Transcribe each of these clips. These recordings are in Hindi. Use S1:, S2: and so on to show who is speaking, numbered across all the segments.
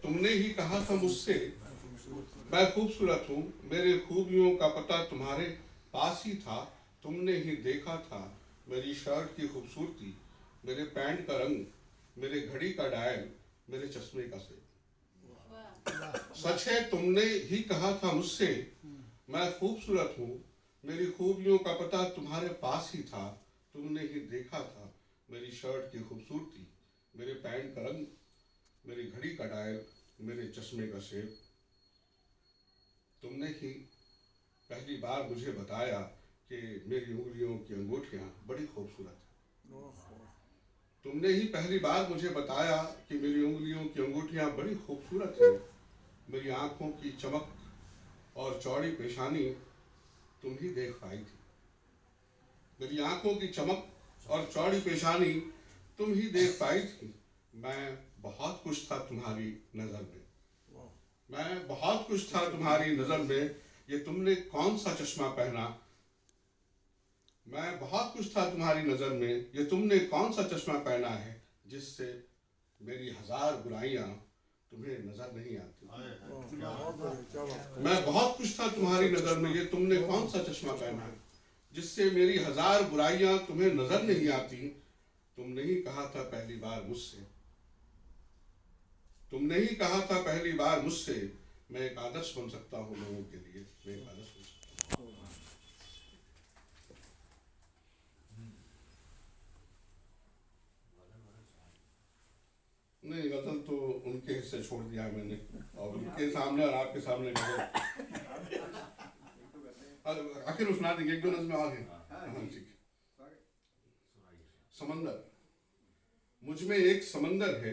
S1: तुमने ही कहा था मुझसे मैं खूबसूरत हूँ, मेरे खूबियों का पता तुम्हारे पास ही था। तुमने ही देखा था मेरी शर्ट की खूबसूरती, मेरे पैंट का रंग, मेरे घड़ी का डायल, मेरे चश्मे का सेब। सच है तुमने ही कहा था मुझसे मैं खूबसूरत हूँ, मेरी खूबियों का पता तुम्हारे पास ही था। तुमने ही देखा था मेरी शर्ट की खूबसूरती, मेरे पैंट का रंग, मेरी घड़ी का डायल, मेरे चश्मे का शेप। तुमने ही पहली बार मुझे बताया कि मेरी उंगलियों की अंगूठियां बड़ी खूबसूरत हैं। तुमने ही पहली बार मुझे बताया कि मेरी उंगलियों की अंगूठियां बड़ी खूबसूरत हैं। मेरी आंखों की चमक और चौड़ी पेशानी तुम ही देख पाई थी। मेरी आंखों की चमक और चौड़ी पेशानी तुम ही देख पाई थी। मैं बहुत कुछ था तुम्हारी नजर में, मैं बहुत कुछ था तुम्हारी नजर में, ये तुमने कौन सा चश्मा पहना। मैं बहुत कुछ था तुम्हारी नजर में, ये तुमने कौन सा चश्मा पहना है, जिससे मेरी हजार बुराइयां तुम्हें नजर नहीं आती। मैं बहुत कुछ था तुम्हारी नजर में, ये तुमने कौन सा चश्मा पहना है, जिससे मेरी हजार बुराइयां तुम्हें नजर नहीं आती। तुमने ही कहा था पहली बार मुझसे, तुमने ही कहा था पहली बार मुझसे, मैं एक आदर्श बन सकता हूँ लोगों के लिए, मैं एक आदर्श बन सकता हूँ। नहीं, गजल तो उनके हिस्से छोड़ दिया मैंने, और उनके सामने और आपके सामने गजल आखिर में सुना देंगे, एक दो नज़्में और हैं। हाँ ठीक। समंदर। मुझ में एक समंदर है,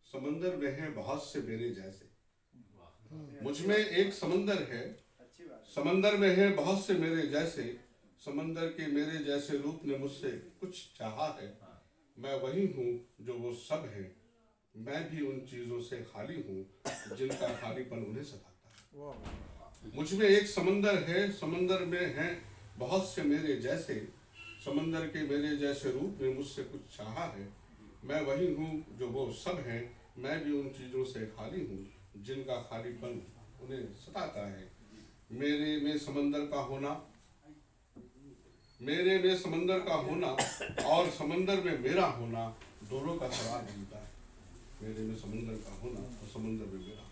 S1: समंदर में है बहुत से मेरे जैसे। मुझ में एक समंदर है, समंदर में है बहुत से मेरे जैसे। समंदर के मेरे जैसे रूप ने मुझसे कुछ चाहा है। मैं वही हूँ जो वो सब है, मैं भी उन चीज़ों से खाली हूँ जिनका खालीपन उन्हें सताता है। मुझ में एक समंदर है, समंदर में हैं बहुत से मेरे जैसे। समंदर के मेरे जैसे रूप ने मुझसे कुछ चाहा है। मैं वही हूँ जो वो सब हैं, मैं भी उन चीज़ों से खाली हूँ जिनका खालीपन उन्हें सताता है। मेरे में समंदर का होना, मेरे में समंदर का होना और समंदर में मेरा होना दोनों का सवाल बनता है। मेरे में समंदर का होना और समंदर में मेरा होना।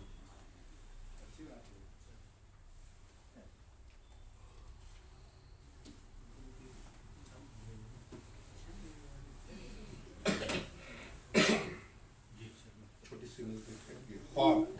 S1: छोटी सी ख्वाब।